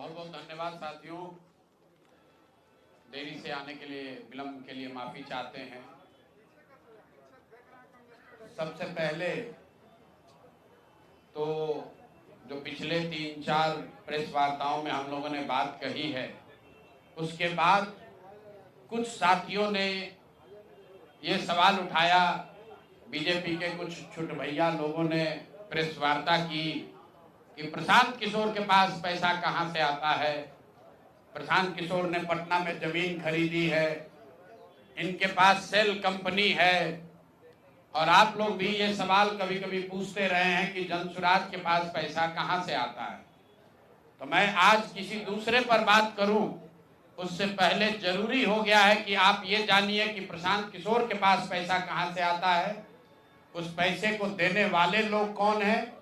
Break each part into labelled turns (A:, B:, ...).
A: बहुत बहुत धन्यवाद साथियों। देरी से आने के लिए, विलंब के लिए माफी चाहते हैं। सबसे पहले तो जो पिछले 3-4 प्रेस वार्ताओं में हम लोगों ने बात कही है, उसके बाद कुछ साथियों ने ये सवाल उठाया, बीजेपी के कुछ छुट भैया लोगों ने प्रेस वार्ता की कि प्रशांत किशोर के पास पैसा कहां से आता है। प्रशांत किशोर ने पटना में जमीन खरीदी है, इनके पास सेल कंपनी है। और आप लोग भी ये सवाल कभी कभी पूछते रहे हैं कि जनसुराज के पास पैसा कहां से आता है। तो मैं आज किसी दूसरे पर बात करूं उससे पहले जरूरी हो गया है कि आप ये जानिए कि प्रशांत किशोर के पास पैसा कहां से आता है, उस पैसे को देने वाले लोग कौन है,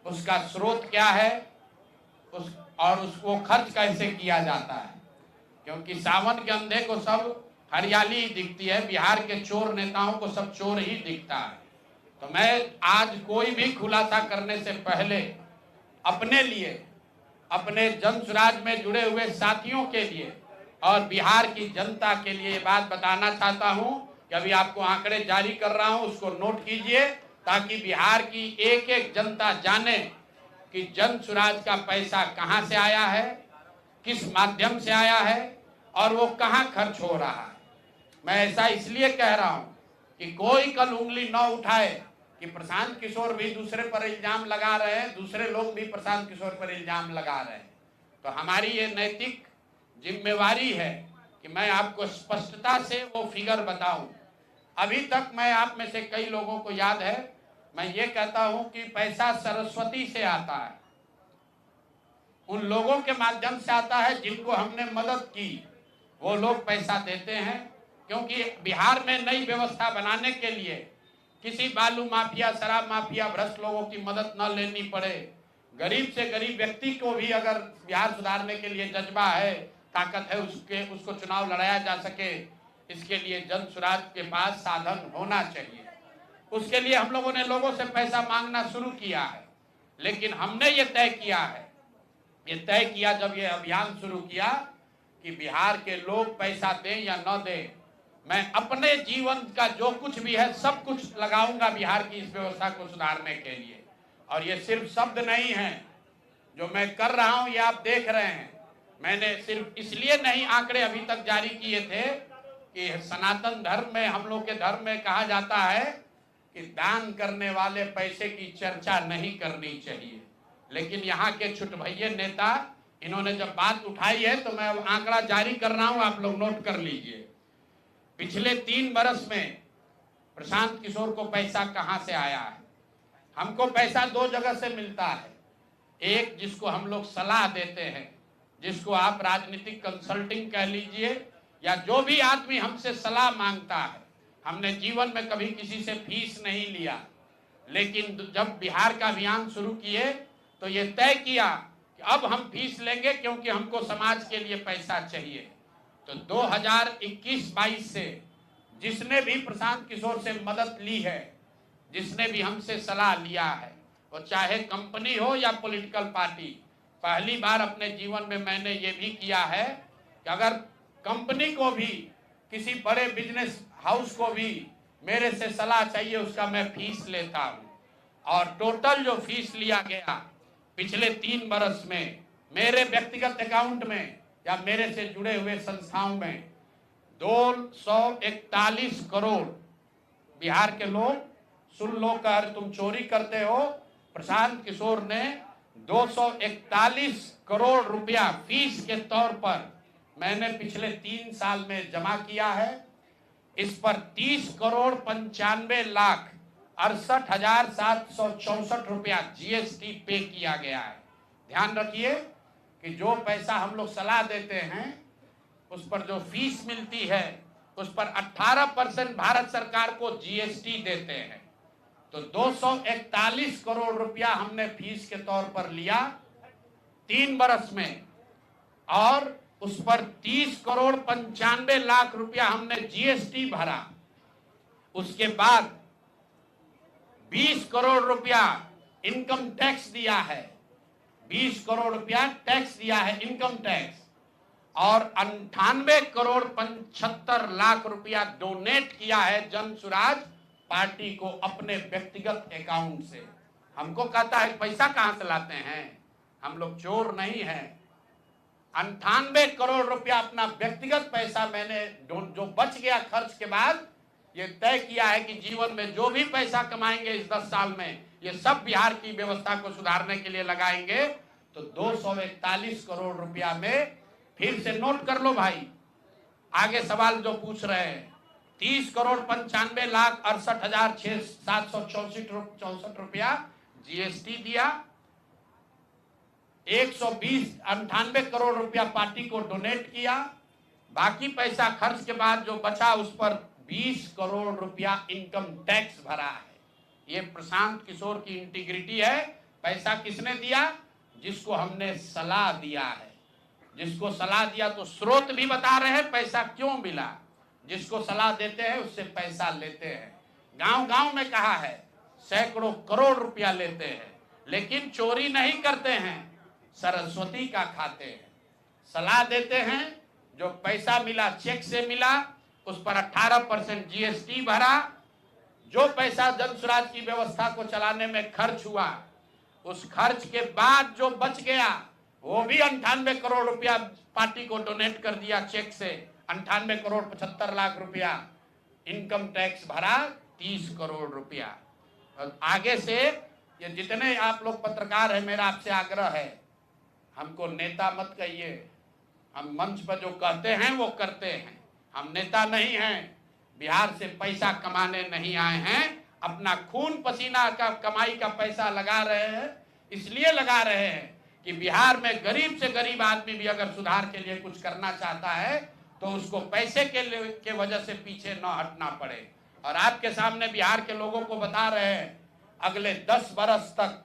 A: उसका स्रोत क्या है, और उसको खर्च कैसे किया जाता है। क्योंकि सावन के अंधे को सब हरियाली ही दिखती है, बिहार के चोर नेताओं को सब चोर ही दिखता है। तो मैं आज कोई भी खुलासा करने से पहले अपने लिए, अपने जनसुराज में जुड़े हुए साथियों के लिए और बिहार की जनता के लिए ये बात बताना चाहता हूं कि अभी आपको आंकड़े जारी कर रहा हूं, उसको नोट कीजिए ताकि बिहार की एक एक जनता जाने कि जनसुराज का पैसा कहां से आया है, किस माध्यम से आया है और वो कहां खर्च हो रहा है। मैं ऐसा इसलिए कह रहा हूं कि कोई कल उंगली न उठाए कि प्रशांत किशोर भी दूसरे पर इल्जाम लगा रहे हैं, दूसरे लोग भी प्रशांत किशोर पर इल्जाम लगा रहे हैं। तो हमारी ये नैतिक जिम्मेवारी है कि मैं आपको स्पष्टता से वो फिगर बताऊं। अभी तक मैं आप में से कई लोगों को याद है, मैं ये कहता हूं कि पैसा सरस्वती से आता है, उन लोगों के माध्यम से आता है जिनको हमने मदद की, वो लोग पैसा देते हैं। क्योंकि बिहार में नई व्यवस्था बनाने के लिए किसी बालू माफिया, शराब माफिया, भ्रष्ट लोगों की मदद न लेनी पड़े, गरीब से गरीब व्यक्ति को भी अगर बिहार सुधारने के लिए जज्बा है, ताकत है, उसको चुनाव लड़ाया जा सके, इसके लिए जनसुराज के पास साधन होना चाहिए। उसके लिए हम लोगों ने लोगों से पैसा मांगना शुरू किया है। लेकिन हमने ये तय किया जब ये अभियान शुरू किया कि बिहार के लोग पैसा दें या न दें, मैं अपने जीवन का जो कुछ भी है सब कुछ लगाऊंगा बिहार की इस व्यवस्था को सुधारने के लिए। और ये सिर्फ शब्द नहीं है जो मैं कर रहा हूं, ये आप देख रहे हैं। मैंने सिर्फ इसलिए नहीं आंकड़े अभी तक जारी किए थे कि सनातन धर्म में, हम लोग के धर्म में कहा जाता है कि दान करने वाले पैसे की चर्चा नहीं करनी चाहिए। लेकिन यहाँ के छुट भैये नेता, इन्होंने जब बात उठाई है तो मैं अब आंकड़ा जारी कर रहा हूं, आप लोग नोट कर लीजिए। पिछले 3 बरस में प्रशांत किशोर को पैसा कहां से आया है। हमको पैसा 2 जगह से मिलता है। एक, जिसको हम लोग सलाह देते हैं, जिसको आप राजनीतिक कंसल्टिंग कह लीजिए, या जो भी आदमी हमसे सलाह मांगता है। हमने जीवन में कभी किसी से फीस नहीं लिया, लेकिन जब बिहार का अभियान शुरू किए तो ये तय किया कि अब हम फीस लेंगे क्योंकि हमको समाज के लिए पैसा चाहिए। तो 2021-22 से जिसने भी प्रशांत किशोर से मदद ली है, जिसने भी हमसे सलाह लिया है, वो चाहे कंपनी हो या पॉलिटिकल पार्टी, पहली बार अपने जीवन में मैंने ये भी किया है कि अगर कंपनी को भी, किसी बड़े बिजनेस हाउस को भी मेरे से सलाह चाहिए, उसका मैं फीस लेता हूँ। और टोटल जो फीस लिया गया पिछले 3 बरस में मेरे व्यक्तिगत अकाउंट में या मेरे से जुड़े हुए संस्थाओं में 241 करोड़। बिहार के लोग सुन लो, कर तुम चोरी करते हो, प्रशांत किशोर ने 241 करोड़ रुपया फीस के तौर पर मैंने पिछले 3 साल में जमा किया है। इस पर 30 करोड़ 95 लाख 68,764 रुपया जीएसटी पे किया गया है। ध्यान रखिए कि जो पैसा हम लोग सलाह देते हैं, उस पर जो फीस मिलती है, उस पर 18% भारत सरकार को जीएसटी देते हैं। तो 241 करोड़ रुपया हमने फीस के तौर पर लिया 3 बरस में, और उस पर 30 करोड़ 95 लाख रुपया हमने जीएसटी भरा। उसके बाद 20 करोड़ रुपया इनकम टैक्स दिया है। 20 करोड़ रुपया टैक्स दिया है, इनकम टैक्स, और 98 करोड़ 75 लाख रुपया डोनेट किया है जन सुराज पार्टी को अपने व्यक्तिगत अकाउंट से। हमको कहता है पैसा कहां से लाते हैं, हम लोग चोर नहीं हैं। 98 करोड़ रुपया अपना व्यक्तिगत पैसा मैंने जो बच गया खर्च के बाद ये तय किया है कि जीवन में जो भी पैसा कमाएंगे इस 10 साल में ये सब बिहार की व्यवस्था को सुधारने के लिए लगाएंगे। तो 241 करोड़ रुपया में फिर से नोट कर लो भाई, आगे सवाल जो पूछ रहे हैं, 30 करोड़ 95 लाख 68,764 रुपया जीएसटी दिया, 198 करोड़ रुपया पार्टी को डोनेट किया, बाकी पैसा खर्च के बाद जो बचा उस पर 20 करोड़ रुपया इनकम टैक्स भरा है। ये प्रशांत किशोर की इंटीग्रिटी है। पैसा किसने दिया? जिसको हमने सलाह दिया है। जिसको सलाह दिया तो स्रोत भी बता रहे हैं पैसा क्यों मिला। जिसको सलाह देते हैं उससे पैसा लेते हैं। गांव गांव में कहा है सैकड़ों करोड़ रुपया लेते हैं, लेकिन चोरी नहीं करते हैं, सरस्वती का खाते हैं। सलाह देते हैं, जो पैसा मिला चेक से मिला उस पर 18% जीएसटी भरा, जो पैसा जन सुराज की व्यवस्था को चलाने में खर्च हुआ उस खर्च के बाद जो बच गया वो भी 98 करोड़ रुपया पार्टी को डोनेट कर दिया चेक से। 98 करोड़ 75 लाख रुपया इनकम टैक्स भरा, 30 करोड़ रुपया। और आगे से ये जितने आप लोग पत्रकार हैं, मेरा आपसे आग्रह है, हमको नेता मत कहिए। हम मंच पर जो कहते हैं वो करते हैं। हम नेता नहीं हैं, बिहार से पैसा कमाने नहीं आए हैं। अपना खून पसीना का कमाई का पैसा लगा रहे हैं, इसलिए लगा रहे हैं कि बिहार में गरीब से गरीब आदमी भी अगर सुधार के लिए कुछ करना चाहता है तो उसको पैसे के वजह से पीछे न हटना पड़े। और आपके सामने बिहार के लोगों को बता रहे हैं, अगले 10 बरस तक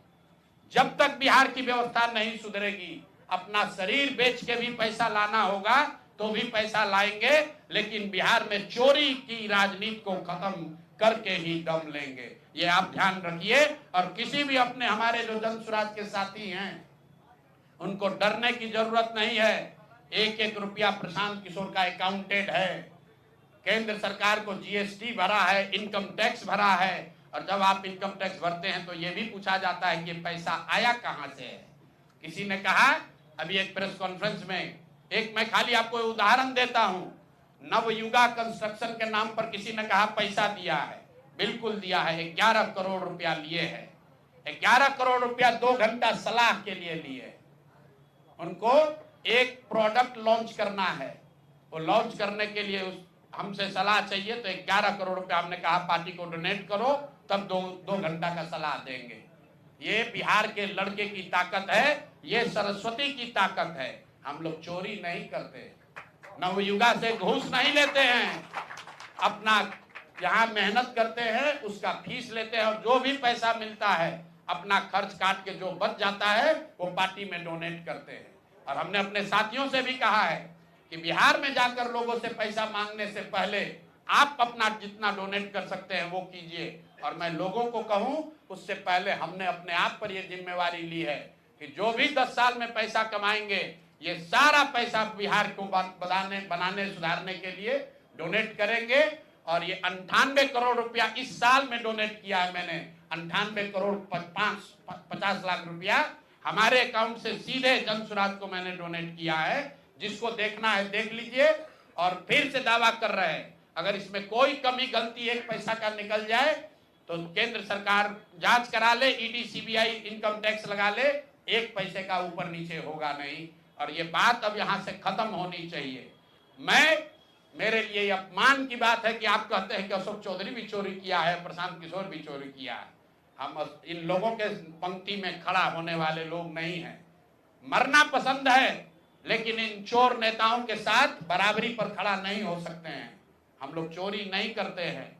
A: जब तक बिहार की व्यवस्था नहीं सुधरेगी, अपना शरीर बेच के भी पैसा लाना होगा तो भी पैसा लाएंगे, लेकिन बिहार में चोरी की राजनीति को खत्म करके ही दम लेंगे। ये आप ध्यान रखिए। और किसी भी अपने हमारे जो जन सुराज के साथी हैं उनको डरने की जरूरत नहीं है। 1-1 रुपया प्रशांत किशोर का अकाउंटेड है। केंद्र सरकार को जीएसटी भरा है, इनकम टैक्स भरा है, और जब आप इनकम टैक्स भरते हैं तो ये भी पूछा जाता है कि पैसा आया कहां से है। किसी ने कहा अभी एक प्रेस कॉन्फ्रेंस में, एक मैं खाली आपको उदाहरण देता हूं, नवयुगा कंस्ट्रक्शन के नाम पर किसी ने कहा पैसा दिया है। बिल्कुल दिया है, 11 करोड़ रुपया लिए है। 11 करोड़ रुपया 2 घंटा सलाह के लिए लिए। उनको एक प्रोडक्ट लॉन्च करना है, वो लॉन्च करने के लिए हमसे सलाह चाहिए, तो 11 करोड़ रुपया हमने कहा पार्टी को डोनेट करो, तब 2 घंटा का सलाह देंगे। ये बिहार के लड़के की ताकत है, ये सरस्वती की ताकत है। हम लोग चोरी नहीं करते, नवयुगा से घूस नहीं लेते हैं, अपना यहाँ मेहनत करते हैं, उसका फीस लेते हैं, और जो भी पैसा मिलता है अपना खर्च काट के जो बच जाता है वो पार्टी में डोनेट करते हैं। और हमने अपने साथियों से भी कहा है कि बिहार में जाकर लोगों से पैसा मांगने से पहले आप अपना जितना डोनेट कर सकते हैं वो कीजिए। और मैं लोगों को कहूं, उससे पहले हमने अपने आप पर यह जिम्मेवारी ली है कि जो भी 10 साल में पैसा कमाएंगे ये सारा पैसा बिहार को बनाने सुधारने के लिए डोनेट करेंगे। और ये 98 करोड़ रुपया इस साल में डोनेट किया है मैंने। 98 करोड़ 50 लाख रुपया हमारे अकाउंट से सीधे जन सुराज को मैंने डोनेट किया है। जिसको देखना है देख लीजिए। और फिर से दावा कर रहे हैं, अगर इसमें कोई कमी गलती एक पैसा का निकल जाए तो केंद्र सरकार जांच करा ले, ईडी सीबीआई इनकम टैक्स लगा ले, 1 पैसे का ऊपर नीचे होगा नहीं। और ये बात अब यहाँ से खत्म होनी चाहिए। मेरे लिए अपमान की बात है कि आप कहते हैं कि अशोक चौधरी भी चोरी किया है, प्रशांत किशोर भी चोरी किया है। हम इन लोगों के पंक्ति में खड़ा होने वाले लोग नहीं हैं। मरना पसंद है, लेकिन इन चोर नेताओं के साथ बराबरी पर खड़ा नहीं हो सकते हैं। हम लोग चोरी नहीं करते हैं,